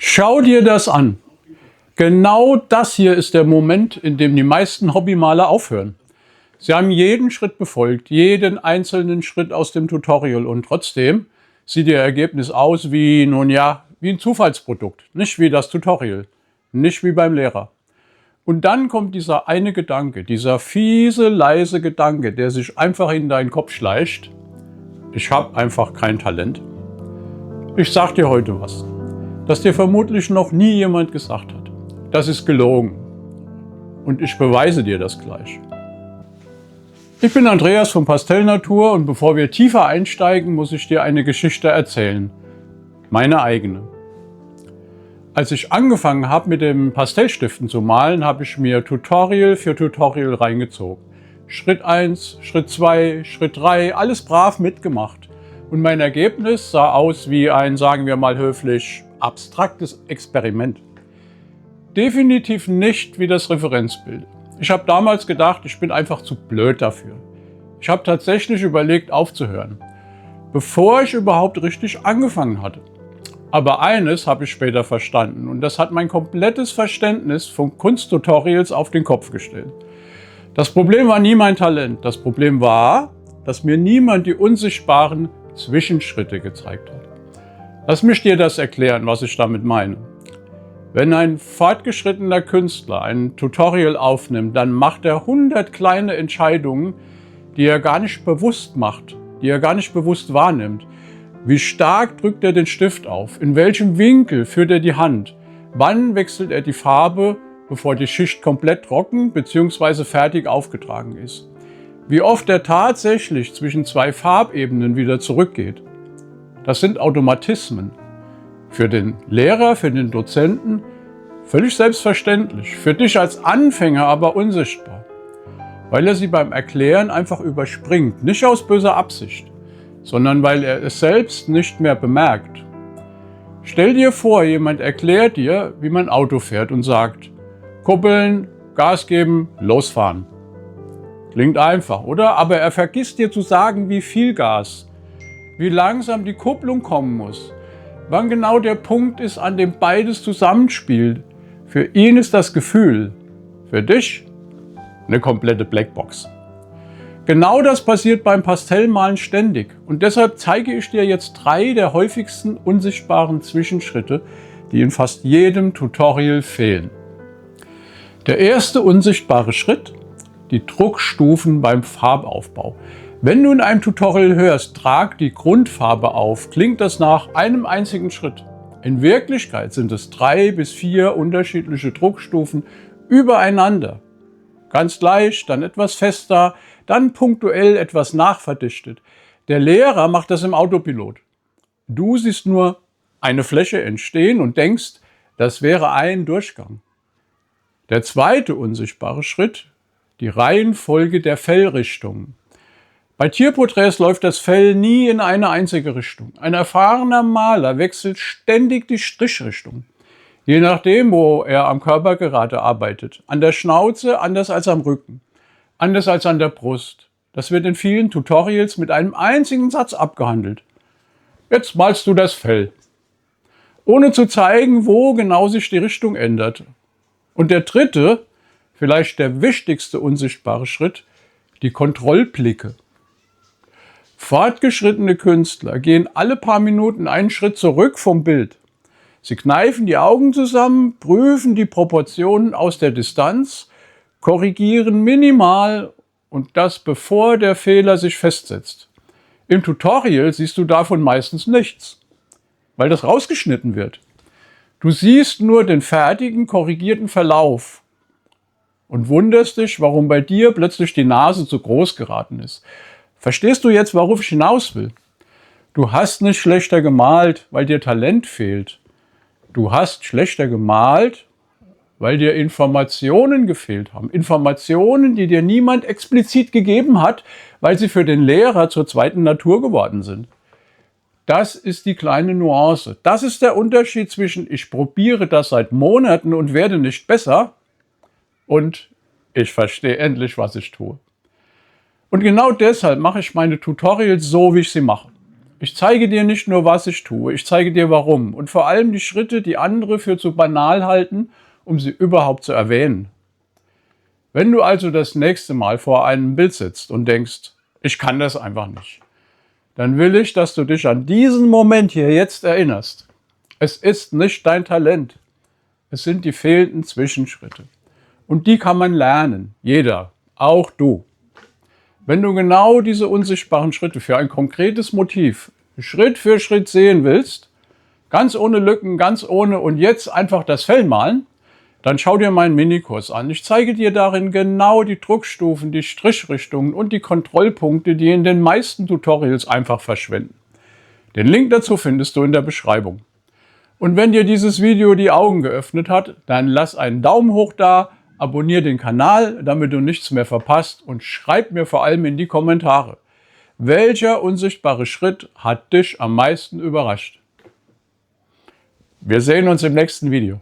Schau dir das an. Genau das hier ist der Moment, in dem die meisten Hobbymaler aufhören. Sie haben jeden Schritt befolgt, jeden einzelnen Schritt aus dem Tutorial und trotzdem sieht ihr Ergebnis aus wie, nun ja, wie ein Zufallsprodukt, nicht wie das Tutorial, nicht wie beim Lehrer. Und dann kommt dieser eine Gedanke, dieser fiese, leise Gedanke, der sich einfach in deinen Kopf schleicht. Ich habe einfach kein Talent. Ich sag dir heute was, das dir vermutlich noch nie jemand gesagt hat. Das ist gelogen. Und ich beweise dir das gleich. Ich bin Andreas von Pastellnatur und bevor wir tiefer einsteigen, muss ich dir eine Geschichte erzählen. Meine eigene. Als ich angefangen habe, mit dem Pastellstiften zu malen, habe ich mir Tutorial für Tutorial reingezogen. Schritt 1, Schritt 2, Schritt 3, alles brav mitgemacht. Und mein Ergebnis sah aus wie ein, sagen wir mal höflich, abstraktes Experiment. Definitiv nicht wie das Referenzbild. Ich habe damals gedacht, ich bin einfach zu blöd dafür. Ich habe tatsächlich überlegt, aufzuhören, bevor ich überhaupt richtig angefangen hatte. Aber eines habe ich später verstanden und das hat mein komplettes Verständnis von Kunsttutorials auf den Kopf gestellt. Das Problem war nie mein Talent. Das Problem war, dass mir niemand die unsichtbaren Zwischenschritte gezeigt hat. Lass mich dir das erklären, was ich damit meine. Wenn ein fortgeschrittener Künstler ein Tutorial aufnimmt, dann macht er 100 kleine Entscheidungen, die er gar nicht bewusst macht, die er gar nicht bewusst wahrnimmt. Wie stark drückt er den Stift auf? In welchem Winkel führt er die Hand? Wann wechselt er die Farbe, bevor die Schicht komplett trocken bzw. fertig aufgetragen ist? Wie oft er tatsächlich zwischen zwei Farbebenen wieder zurückgeht? Das sind Automatismen. Für den Lehrer, für den Dozenten völlig selbstverständlich. Für dich als Anfänger aber unsichtbar. Weil er sie beim Erklären einfach überspringt. Nicht aus böser Absicht, sondern weil er es selbst nicht mehr bemerkt. Stell dir vor, jemand erklärt dir, wie man Auto fährt und sagt, kuppeln, Gas geben, losfahren. Klingt einfach, oder? Aber er vergisst dir zu sagen, wie viel Gas, wie langsam die Kupplung kommen muss, wann genau der Punkt ist, an dem beides zusammenspielt. Für ihn ist das Gefühl, für dich eine komplette Blackbox. Genau das passiert beim Pastellmalen ständig und deshalb zeige ich dir jetzt 3 der häufigsten unsichtbaren Zwischenschritte, die in fast jedem Tutorial fehlen. Der erste unsichtbare Schritt: die Druckstufen beim Farbaufbau. Wenn du in einem Tutorial hörst, trag die Grundfarbe auf, klingt das nach einem einzigen Schritt. In Wirklichkeit sind es 3 bis 4 unterschiedliche Druckstufen übereinander. Ganz leicht, dann etwas fester, dann punktuell etwas nachverdichtet. Der Lehrer macht das im Autopilot. Du siehst nur eine Fläche entstehen und denkst, das wäre ein Durchgang. Der zweite unsichtbare Schritt: die Reihenfolge der Fellrichtungen. Bei Tierporträts läuft das Fell nie in eine einzige Richtung. Ein erfahrener Maler wechselt ständig die Strichrichtung. Je nachdem, wo er am Körper gerade arbeitet. An der Schnauze anders als am Rücken, anders als an der Brust. Das wird in vielen Tutorials mit einem einzigen Satz abgehandelt. Jetzt malst du das Fell, ohne zu zeigen, wo genau sich die Richtung ändert. Und der dritte, vielleicht der wichtigste unsichtbare Schritt: die Kontrollblicke. Fortgeschrittene Künstler gehen alle paar Minuten einen Schritt zurück vom Bild. Sie kneifen die Augen zusammen, prüfen die Proportionen aus der Distanz, korrigieren minimal und das bevor der Fehler sich festsetzt. Im Tutorial siehst du davon meistens nichts, weil das rausgeschnitten wird. Du siehst nur den fertigen, korrigierten Verlauf und wunderst dich, warum bei dir plötzlich die Nase zu groß geraten ist. Verstehst du jetzt, worauf ich hinaus will? Du hast nicht schlechter gemalt, weil dir Talent fehlt. Du hast schlechter gemalt, weil dir Informationen gefehlt haben. Informationen, die dir niemand explizit gegeben hat, weil sie für den Lehrer zur zweiten Natur geworden sind. Das ist die kleine Nuance. Das ist der Unterschied zwischen ich probiere das seit Monaten und werde nicht besser und ich verstehe endlich, was ich tue. Und genau deshalb mache ich meine Tutorials so, wie ich sie mache. Ich zeige dir nicht nur, was ich tue, ich zeige dir warum und vor allem die Schritte, die andere für zu banal halten, um sie überhaupt zu erwähnen. Wenn du also das nächste Mal vor einem Bild sitzt und denkst, ich kann das einfach nicht, dann will ich, dass du dich an diesen Moment hier jetzt erinnerst. Es ist nicht dein Talent, es sind die fehlenden Zwischenschritte. Und die kann man lernen, jeder, auch du. Wenn du genau diese unsichtbaren Schritte für ein konkretes Motiv Schritt für Schritt sehen willst, ganz ohne Lücken, ganz ohne und jetzt einfach das Fell malen, dann schau dir meinen Minikurs an. Ich zeige dir darin genau die Druckstufen, die Strichrichtungen und die Kontrollpunkte, die in den meisten Tutorials einfach verschwinden. Den Link dazu findest du in der Beschreibung. Und wenn dir dieses Video die Augen geöffnet hat, dann lass einen Daumen hoch da, abonniere den Kanal, damit du nichts mehr verpasst und schreib mir vor allem in die Kommentare, welcher unsichtbare Schritt hat dich am meisten überrascht? Wir sehen uns im nächsten Video.